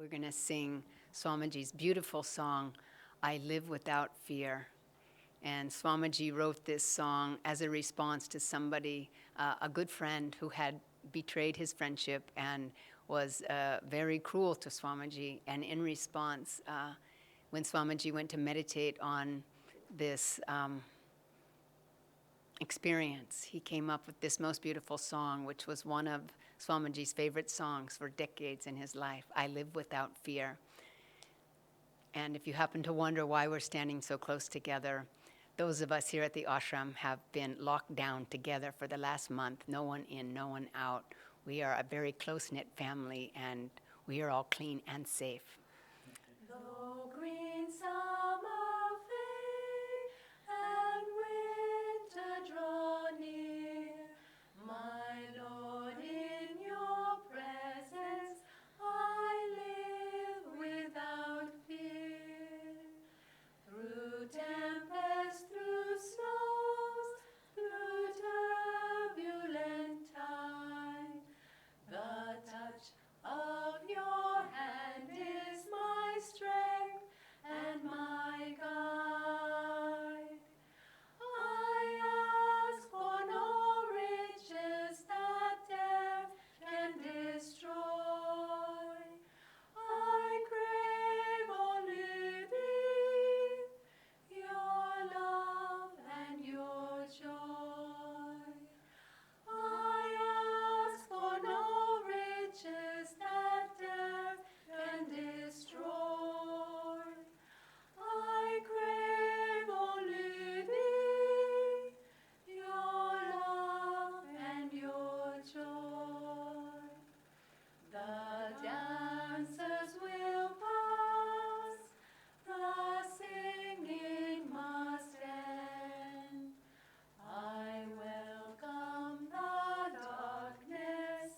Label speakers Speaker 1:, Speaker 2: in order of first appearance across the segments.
Speaker 1: We're going to sing Swamiji's beautiful song, I Live Without Fear. And Swamiji wrote this song as a response to somebody, a good friend who had betrayed his friendship and was very cruel to Swamiji. And in response, when Swamiji went to meditate on this experience, he came up with this most beautiful song, which was one of Swamiji's favorite songs for decades in his life, I Live Without Fear. And if you happen to wonder why we're standing so close together, those of us here at the ashram have been locked down together for the last month, no one in, no one out. We are a very close-knit family, and we are all clean and safe.
Speaker 2: Though green summer fade and winter draw near, my Lord, in your presence I live without fear. Through tempest, through snows, through turbulent time, the touch of your hand is my strength and my guide. I ask for no riches that death can destroy. I crave only thee, your love and your joy. I ask for no riches that death can destroy. I crave only thee, your love and your joy. The dancers will pass, the singing must end. I welcome the darkness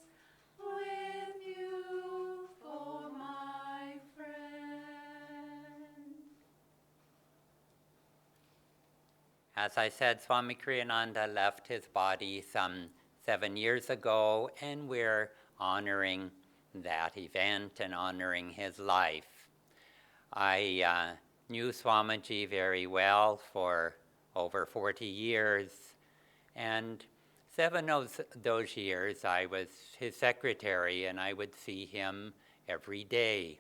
Speaker 2: with you for my friend.
Speaker 3: As I said, Swami Kriyananda left his body some 7 years ago, and we're honoring that event and honoring his life. I knew Swamiji very well for over 40 years, and 7 of those years I was his secretary, and I would see him every day.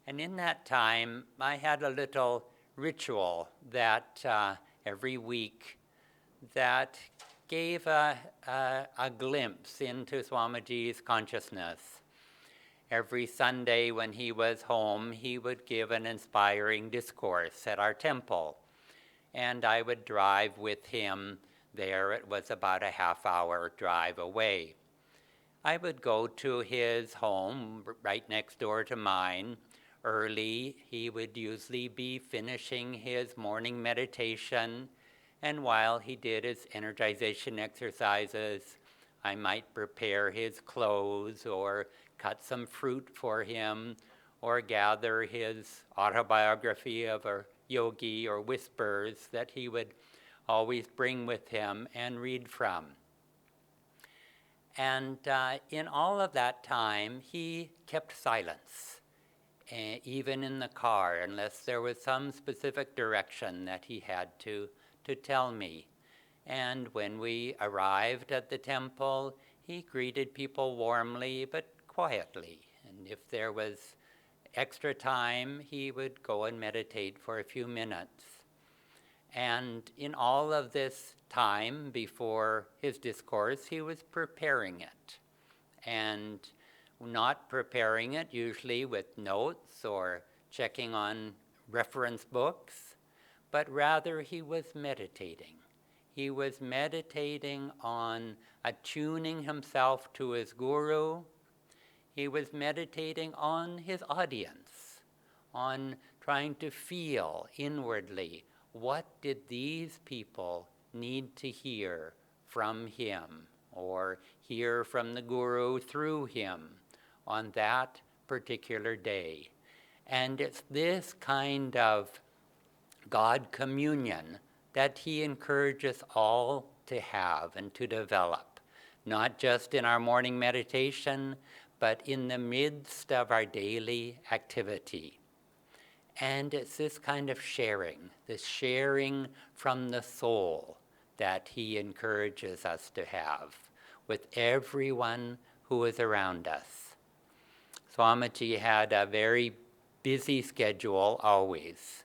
Speaker 3: And in that time, I had a little ritual that every week that gave a glimpse into Swamiji's consciousness. Every Sunday when he was home, he would give an inspiring discourse at our temple, and I would drive with him there. It was about a half-hour drive away. I would go to his home right next door to mine early. He would usually be finishing his morning meditation, and while he did his energization exercises, I might prepare his clothes or cut some fruit for him or gather his autobiography of a Yogi or whispers that he would always bring with him and read from. And in all of that time, he kept silence, even in the car, unless there was some specific direction that he had to tell me. And when we arrived at the temple, he greeted people warmly but quietly. And if there was extra time, he would go and meditate for a few minutes. And in all of this time before his discourse, he was preparing it. And not preparing it usually with notes or checking on reference books, but rather he was meditating. He was meditating on attuning himself to his guru. He was meditating on his audience, on trying to feel inwardly, what did these people need to hear from him or hear from the guru through him on that particular day? And it's this kind of God communion that he encourages all to have and to develop, not just in our morning meditation, but in the midst of our daily activity. And it's this kind of sharing, this sharing from the soul that he encourages us to have with everyone who is around us. Swamiji had a very busy schedule always,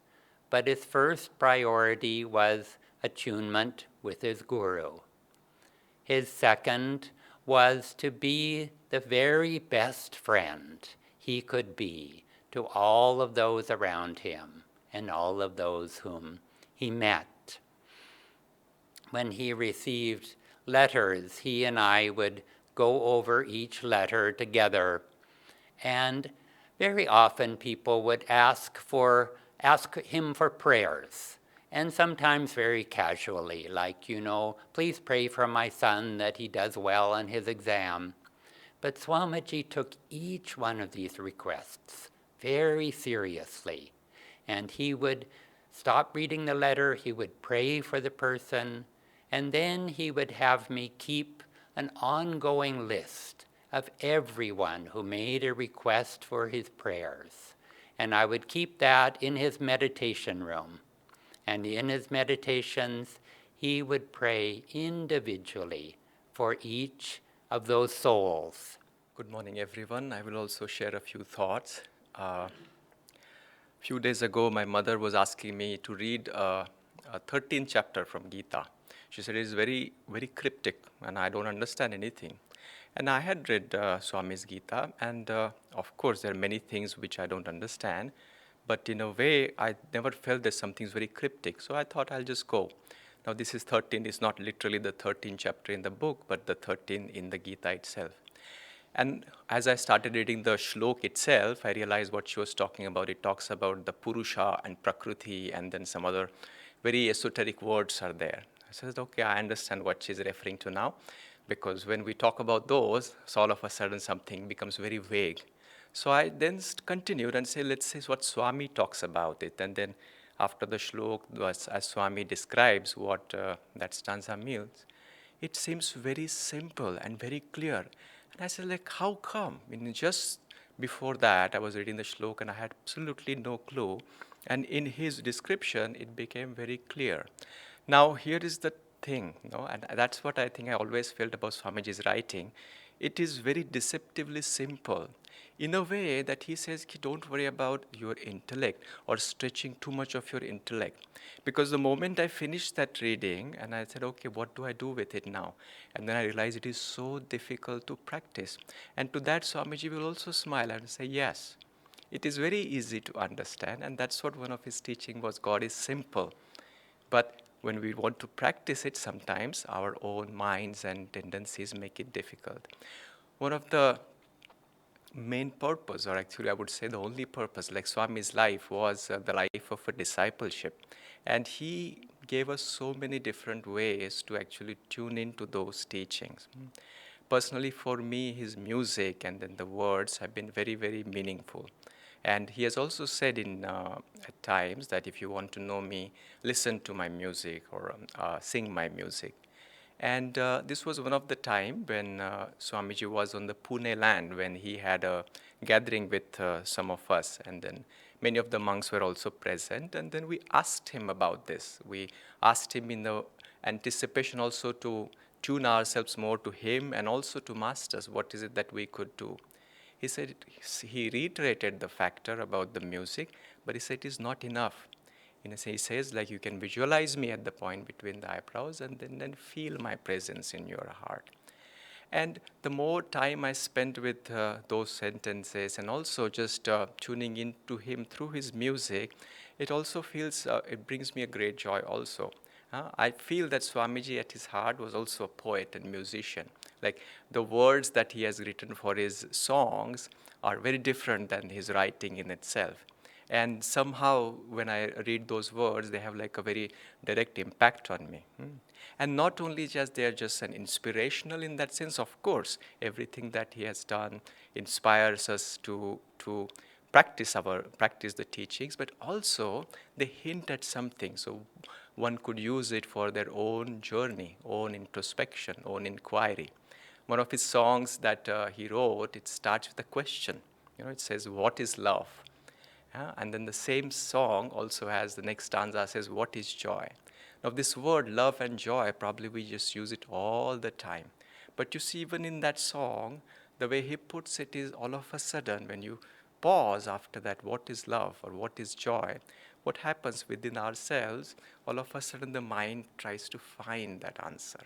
Speaker 3: but his first priority was attunement with his guru. His second was to be the very best friend he could be to all of those around him and all of those whom he met. When he received letters, he and I would go over each letter together, and very often people would ask him for prayers, and sometimes very casually, like, please pray for my son that he does well on his exam. But Swamiji took each one of these requests very seriously, and he would stop reading the letter, he would pray for the person, and then he would have me keep an ongoing list of everyone who made a request for his prayers. And I would keep that in his meditation room. And in his meditations, he would pray individually for each of those souls.
Speaker 4: Good morning, everyone. I will also share a few thoughts. A few days ago, my mother was asking me to read a 13th chapter from Gita. She said it is very, very cryptic, and I don't understand anything. And I had read Swami's Gita, and of course, there are many things which I don't understand. But in a way, I never felt that something's very cryptic. So I thought I'll just go. Now, this is 13. It's not literally the 13th chapter in the book, but the 13 in the Gita itself. And as I started reading the shlok itself, I realized what she was talking about. It talks about the Purusha and Prakriti, and then some other very esoteric words are there. I said, okay, I understand what she's referring to now. Because when we talk about those, so all of a sudden something becomes very vague. So I then continued and said, let's see what Swami talks about it. And then after the shlok, as Swami describes what that stanza means, it seems very simple and very clear. And I said, how come? Just before that, I was reading the shlok and I had absolutely no clue. And in his description, it became very clear. Now, here is the thing, and that's what I think I always felt about Swamiji's writing. It is very deceptively simple in a way that he says, don't worry about your intellect or stretching too much of your intellect. Because the moment I finished that reading and I said, okay, what do I do with it now? And then I realized it is so difficult to practice. And to that, Swamiji will also smile and say, yes, it is very easy to understand. And that's what one of his teaching was, God is simple. But when we want to practice it, sometimes our own minds and tendencies make it difficult. One of the main purpose, or actually I would say the only purpose, like Swami's life was the life of a discipleship. And he gave us so many different ways to actually tune into those teachings. Personally, for me, his music and then the words have been very, very meaningful. And he has also said at times that if you want to know me, listen to my music or sing my music. And this was one of the time when Swamiji was on the Pune land, when he had a gathering with some of us. And then many of the monks were also present. And then we asked him about this. We asked him in the anticipation also to tune ourselves more to him and also to masters. What is it that we could do? He said, he reiterated the factor about the music, but he said it is not enough. He says, you can visualize me at the point between the eyebrows and then feel my presence in your heart. And the more time I spent with those sentences and also just tuning into him through his music, it also feels, it brings me a great joy also. I feel that Swamiji at his heart was also a poet and musician. The words that he has written for his songs are very different than his writing in itself. And somehow when I read those words, they have a very direct impact on me. And not only they are just an inspirational in that sense, of course, everything that he has done inspires us to practice the teachings, but also they hint at something. So one could use it for their own journey, own introspection, own inquiry. One of his songs that he wrote, it starts with a question. It says, "What is love?" And then the same song also has the next stanza says, "What is joy?" Now, this word love and joy, probably we just use it all the time. But you see, even in that song, the way he puts it is all of a sudden, when you pause after that, what is love or what is joy, what happens within ourselves, all of a sudden the mind tries to find that answer.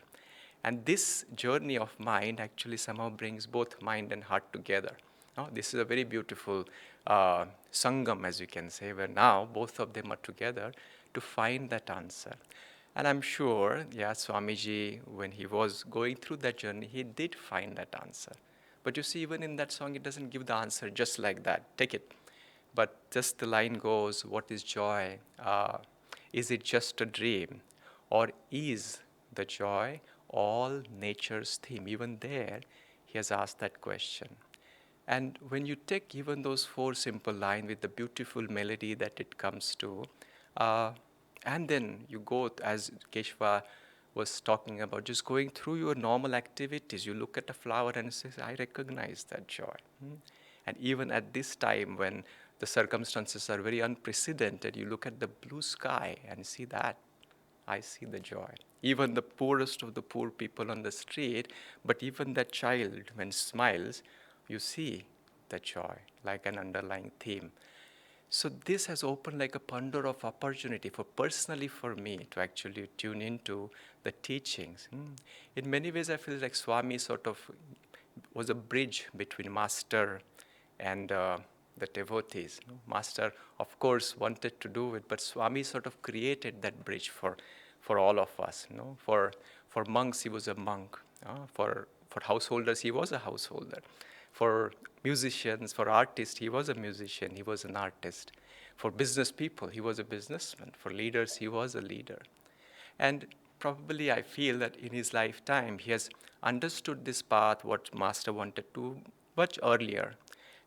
Speaker 4: And this journey of mind actually somehow brings both mind and heart together. This is a very beautiful sangam, as you can say, where now both of them are together to find that answer. And I'm sure, Swamiji, when he was going through that journey, he did find that answer. But you see, even in that song, it doesn't give the answer just like that. Take it. But just the line goes, "What is joy? Is it just a dream? Or is the joy all nature's theme?" Even there, he has asked that question. And when you take even those four simple lines with the beautiful melody that it comes to, and then you go, as Keshava was talking about, just going through your normal activities, you look at a flower and say, "I recognize that joy." And even at this time when the circumstances are very unprecedented, you look at the blue sky and see that. I see the joy. Even the poorest of the poor people on the street, but even that child, when smiles, you see the joy, like an underlying theme. So this has opened like a Pandora of opportunity personally for me to actually tune into the teachings. In many ways, I feel like Swami sort of was a bridge between Master and the devotees. Master, of course, wanted to do it, but Swami sort of created that bridge for all of us. For monks, he was a monk. For householders, he was a householder. For musicians, for artists, he was a musician, he was an artist. For business people, he was a businessman. For leaders, he was a leader. And probably I feel that in his lifetime, he has understood this path, what Master wanted to, much earlier.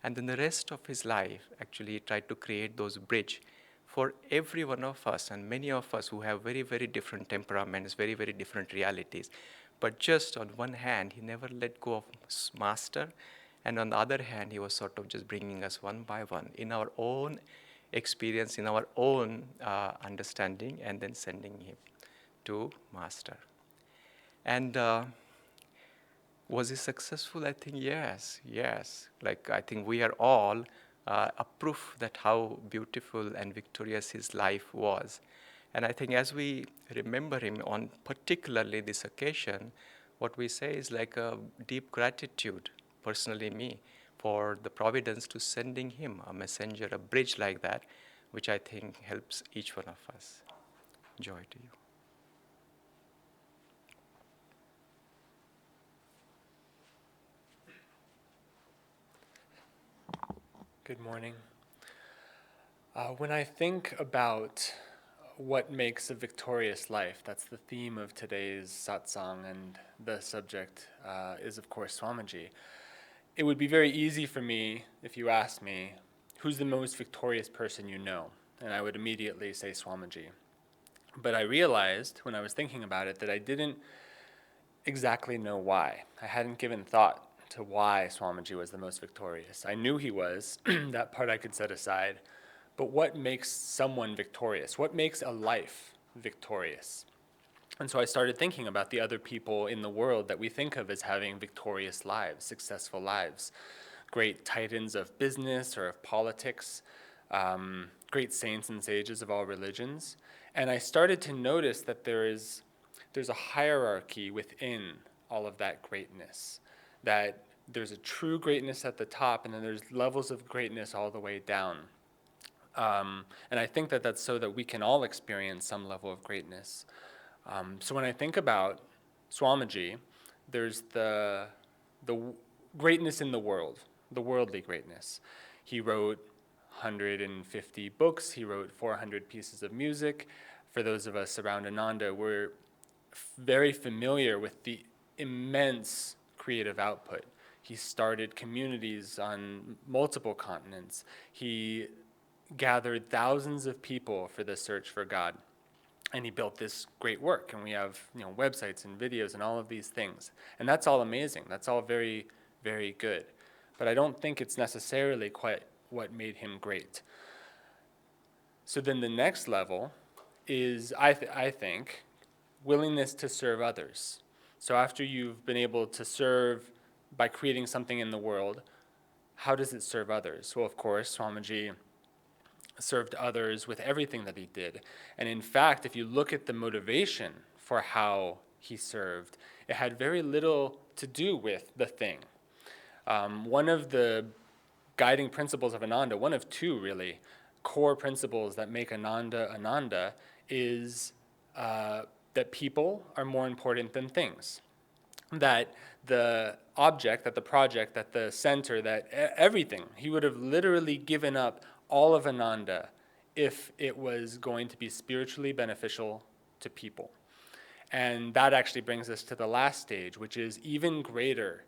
Speaker 4: And then the rest of his life, actually, he tried to create those bridge for every one of us, and many of us who have very, very different temperaments, very, very different realities. But just on one hand, he never let go of Master. And on the other hand, he was sort of just bringing us one by one in our own experience, in our own understanding, and then sending him to Master. And was he successful? I think yes. Like I think we are all a proof that how beautiful and victorious his life was. And I think as we remember him on particularly this occasion, what we say is like a deep gratitude, personally me, for the providence to sending him a messenger, a bridge like that, which I think helps each one of us. Joy to you.
Speaker 5: Good morning. When I think about what makes a victorious life, that's the theme of today's satsang, and the subject is, of course, Swamiji. It would be very easy for me if you asked me, who's the most victorious person you know? And I would immediately say Swamiji. But I realized when I was thinking about it that I didn't exactly know why. I hadn't given thought to why Swamiji was the most victorious. I knew he was, that part I could set aside. But what makes someone victorious? What makes a life victorious? And so I started thinking about the other people in the world that we think of as having victorious lives, successful lives. Great titans of business or of politics, great saints and sages of all religions. And I started to notice that there's a hierarchy within all of that greatness, that there's a true greatness at the top, and then there's levels of greatness all the way down. And I think that that's so that we can all experience some level of greatness. So when I think about Swamiji, there's the greatness in the world, the worldly greatness. He wrote 150 books, he wrote 400 pieces of music. For those of us around Ananda, we're very familiar with the immense creative output. He started communities on multiple continents. He gathered thousands of people for the search for God. And he built this great work, and we have websites and videos and all of these things. And that's all amazing. That's all very, very good. But I don't think it's necessarily quite what made him great. So then the next level is, I think, willingness to serve others. So after you've been able to serve by creating something in the world, how does it serve others? Well, of course, Swamiji served others with everything that he did. And in fact, if you look at the motivation for how he served, it had very little to do with the thing. One of the guiding principles of Ananda, one of two really, core principles that make Ananda Ananda is that people are more important than things. That the object, that the project, that the center, that everything, he would have literally given up all of Ananda if it was going to be spiritually beneficial to people. And that actually brings us to the last stage, which is even greater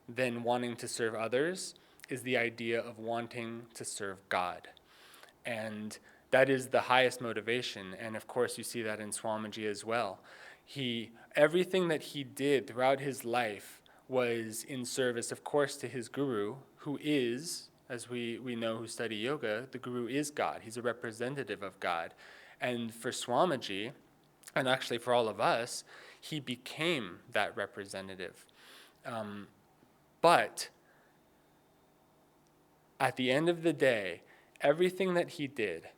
Speaker 5: than wanting to serve others, is the idea of wanting to serve God. And that is the highest motivation. And of course, you see that in Swamiji as well. Everything that he did throughout his life was in service, of course, to his guru, who is, as we know who study yoga, the guru is God. He's a representative of God. And for Swamiji, and actually for all of us, he became that representative. But at the end of the day, everything that he did,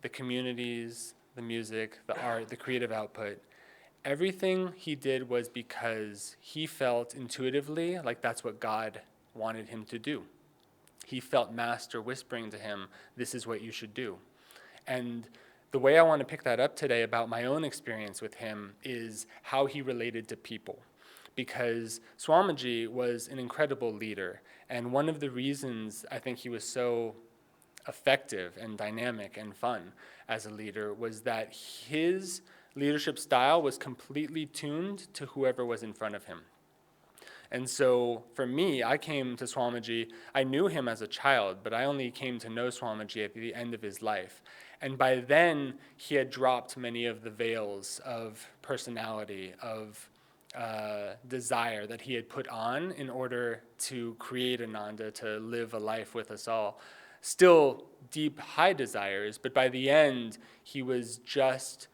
Speaker 5: the communities, the music, the art, the creative output, everything he did was because he felt intuitively like that's what God wanted him to do. He felt Master whispering to him, this is what you should do. And the way I want to pick that up today about my own experience with him is how he related to people. Because Swamiji was an incredible leader. And one of the reasons I think he was so effective and dynamic and fun as a leader was that his leadership style was completely tuned to whoever was in front of him. And so for me, I came to Swamiji, I knew him as a child, but I only came to know Swamiji at the end of his life. And by then, he had dropped many of the veils of personality, of desire that he had put on in order to create Ananda, to live a life with us all. Still deep, high desires, but by the end, he was just,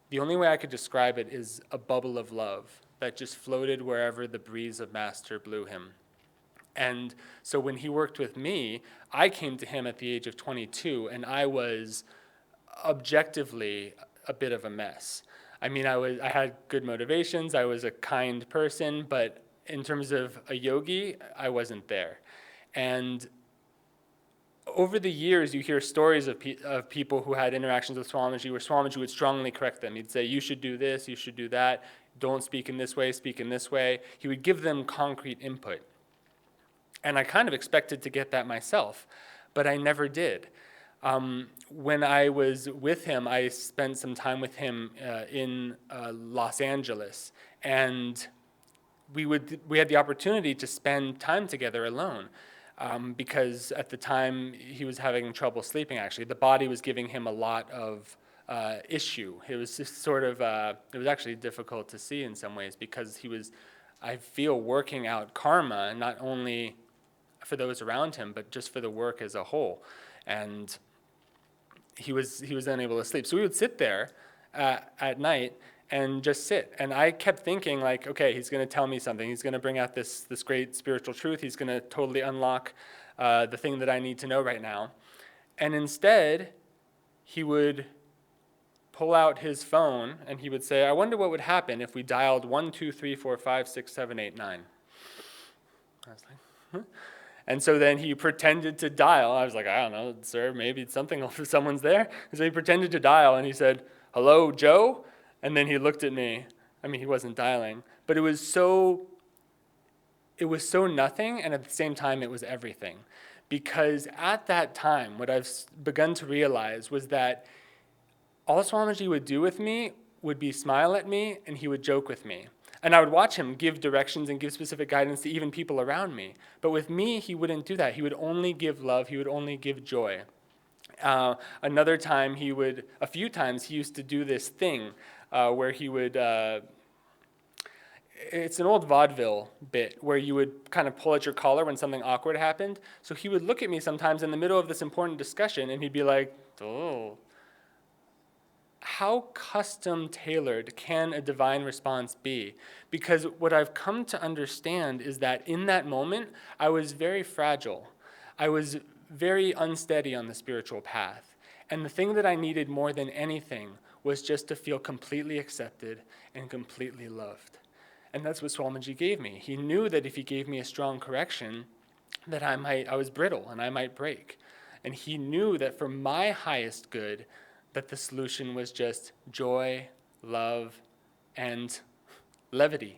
Speaker 5: the only way I could describe it is a bubble of love that just floated wherever the breeze of Master blew him. And so when he worked with me, I came to him at the age of 22, and I was objectively a bit of a mess. I mean, I had good motivations, I was a kind person, but in terms of a yogi, I wasn't there. And over the years, you hear stories of people who had interactions with Swamiji where Swamiji would strongly correct them. He'd say, you should do this, you should do that, don't speak in this way, speak in this way. He would give them concrete input. And I kind of expected to get that myself, but I never did. When I was with him, I spent some time with him in Los Angeles, and we had the opportunity to spend time together alone. Because at the time he was having trouble sleeping, actually. The body was giving him a lot of issue. It was just sort of, it was actually difficult to see in some ways because he was, I feel, working out karma, not only for those around him, but just for the work as a whole. And he was unable to sleep. So we would sit there at night and just sit. And I kept thinking, like, okay, he's going to tell me something. He's going to bring out this great spiritual truth. He's going to totally unlock the thing that I need to know right now. And instead, he would pull out his phone and he would say, I wonder what would happen if we dialed 1, 2, 3, 4, 5, 6, 7, 8, 9. I was like, huh? And so then he pretended to dial. I was like, I don't know, sir, maybe it's something, someone's there. And so he pretended to dial and he said, hello, Joe? And then he looked at me. I mean, he wasn't dialing, but it was so nothing, and at the same time, it was everything. Because at that time, what I've begun to realize was that all Swamiji would do with me would be smile at me, and he would joke with me. And I would watch him give directions and give specific guidance to even people around me. But with me, he wouldn't do that. He would only give love. He would only give joy. Another time a few times he used to do this thing where he would, it's an old vaudeville bit where you would kind of pull at your collar when something awkward happened. So he would look at me sometimes in the middle of this important discussion and he'd be like, oh, how custom tailored can a divine response be? Because what I've come to understand is that in that moment, I was very fragile. I was very unsteady on the spiritual path. And the thing that I needed more than anything was just to feel completely accepted and completely loved. And that's what Swamiji gave me. He knew that if he gave me a strong correction, that I was brittle and I might break. And he knew that for my highest good, that the solution was just joy, love, and levity.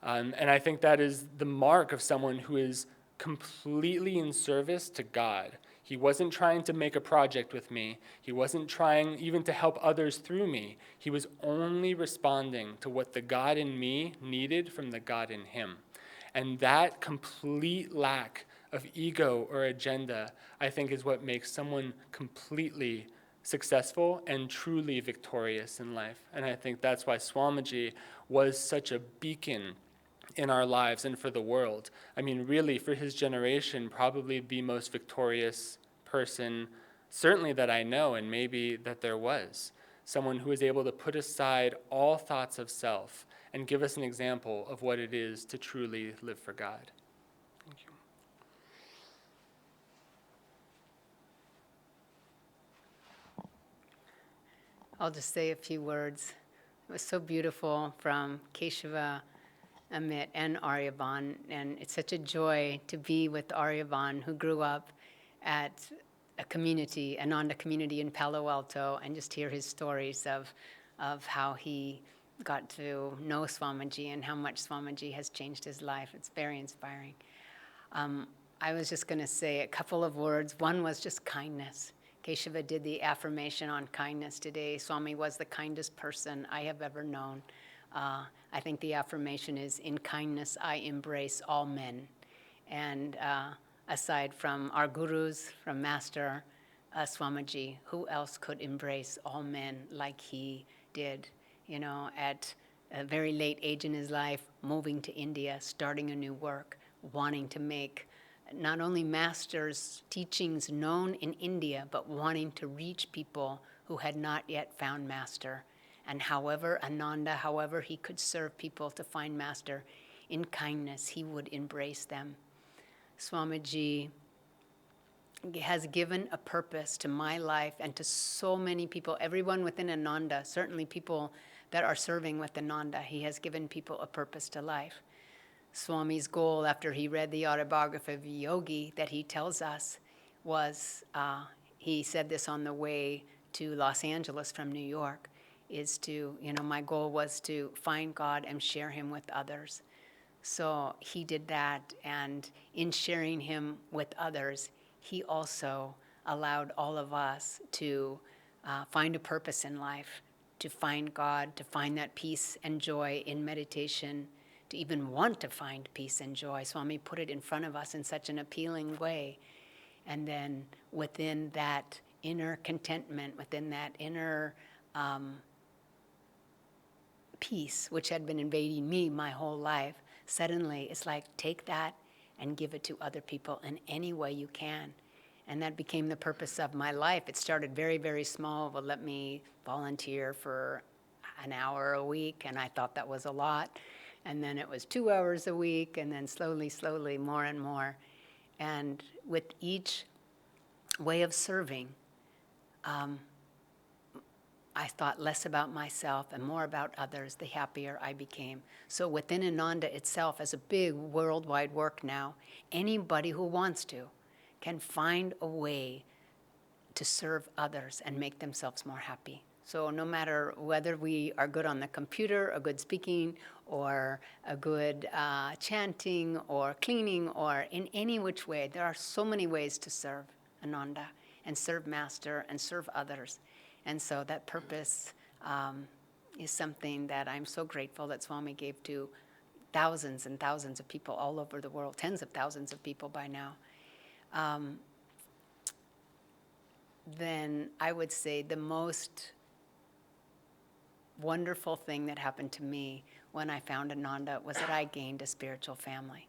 Speaker 5: And I think that is the mark of someone who is completely in service to God. He wasn't trying to make a project with me. He wasn't trying even to help others through me. He was only responding to what the God in me needed from the God in him. And that complete lack of ego or agenda, I think, is what makes someone completely successful and truly victorious in life. And I think that's why Swamiji was such a beacon in our lives and for the world. I mean, really, for his generation, probably the most victorious person, certainly that I know, and maybe that there was. Someone who is able to put aside all thoughts of self and give us an example of what it is to truly live for God. Thank you.
Speaker 1: I'll just say a few words. It was so beautiful from Keshava, Amit, and Aryawan, and it's such a joy to be with Aryawan, who grew up at a community, Ananda community in Palo Alto, and just hear his stories of how he got to know Swamiji and how much Swamiji has changed his life. It's very inspiring. I was just going to say a couple of words. One was just kindness. Keshava did the affirmation on kindness today. Swami was the kindest person I have ever known. I think the affirmation is, in kindness I embrace all men. And aside from our gurus, from Master Swamiji, who else could embrace all men like he did? You know, at a very late age in his life, moving to India, starting a new work, wanting to make not only Master's teachings known in India, but wanting to reach people who had not yet found Master. And however he could serve people to find Master, in kindness, he would embrace them. Swamiji has given a purpose to my life and to so many people, everyone within Ananda, certainly people that are serving with Ananda. He has given people a purpose to life. Swami's goal, after he read the Autobiography of Yogi, that he tells us was, he said this on the way to Los Angeles from New York, is to, my goal was to find God and share him with others. So he did that, and in sharing him with others, he also allowed all of us to find a purpose in life, to find God, to find that peace and joy in meditation, to even want to find peace and joy. Swami put it in front of us in such an appealing way. And then within that inner contentment, within that inner peace, which had been invading me my whole life, suddenly it's like, take that and give it to other people in any way you can. And that became the purpose of my life. It started very, very small. Well, let me volunteer for an hour a week, and I thought that was a lot. And then it was 2 hours a week, and then slowly, more and more. And with each way of serving, I thought less about myself and more about others, the happier I became. So within Ananda itself, as a big worldwide work now, anybody who wants to can find a way to serve others and make themselves more happy. So no matter whether we are good on the computer, a good speaking, or a good chanting, or cleaning, or in any which way, there are so many ways to serve Ananda and serve Master and serve others. And so that purpose is something that I'm so grateful that Swami gave to thousands and thousands of people all over the world, tens of thousands of people by now. then I would say the most wonderful thing that happened to me when I found Ananda was that I gained a spiritual family.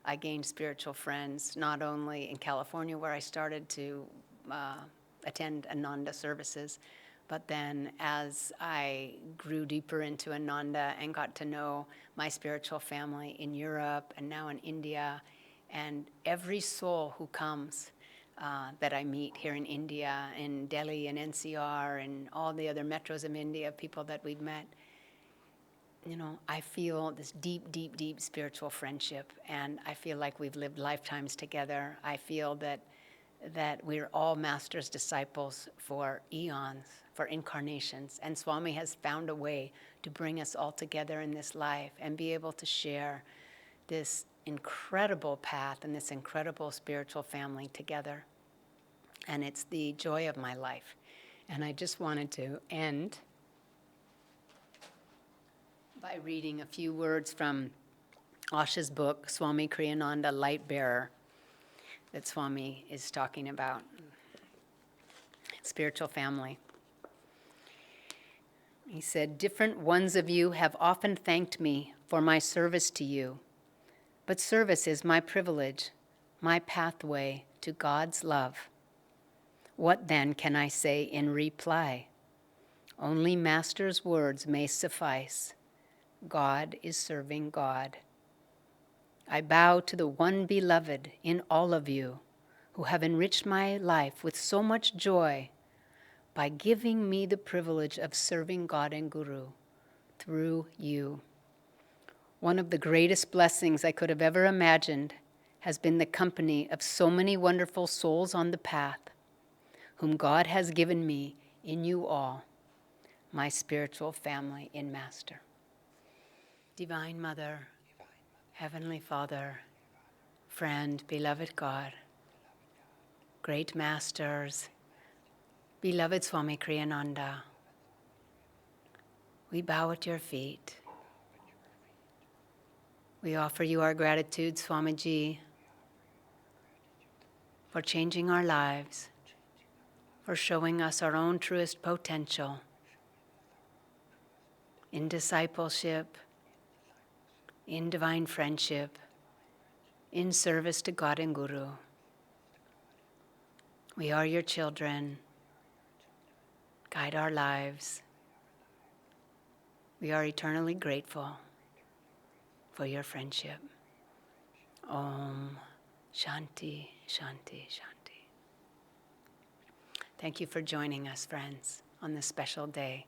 Speaker 1: I gained spiritual friends, not only in California where I started to attend Ananda services, but then as I grew deeper into Ananda and got to know my spiritual family in Europe and now in India, and every soul who comes that I meet here in India, in Delhi and NCR and all the other metros of India, people that we've met, you know, I feel this deep, deep, deep spiritual friendship, and I feel like we've lived lifetimes together. I feel that we're all Master's disciples for eons, for incarnations, and Swami has found a way to bring us all together in this life and be able to share this incredible path and this incredible spiritual family together. And it's the joy of my life. And I just wanted to end by reading a few words from Asha's book, Swami Kriyananda, Light Bearer, that Swami is talking about. Spiritual family. He said, "Different ones of you have often thanked me for my service to you, but service is my privilege, my pathway to God's love. What then can I say in reply? Only Master's words may suffice. God is serving God. I bow to the one beloved in all of you who have enriched my life with so much joy by giving me the privilege of serving God and Guru through you. One of the greatest blessings I could have ever imagined has been the company of so many wonderful souls on the path, whom God has given me in you all, my spiritual family in Master." Divine Mother, Heavenly Father, friend, beloved God, great Masters, beloved Swami Kriyananda, we bow at your feet. We offer you our gratitude, Swamiji, for changing our lives, for showing us our own truest potential in discipleship, in divine friendship, in service to God and Guru. We are your children. Guide our lives. We are eternally grateful for your friendship. Om Shanti, Shanti, Shanti. Thank you for joining us, friends, on this special day.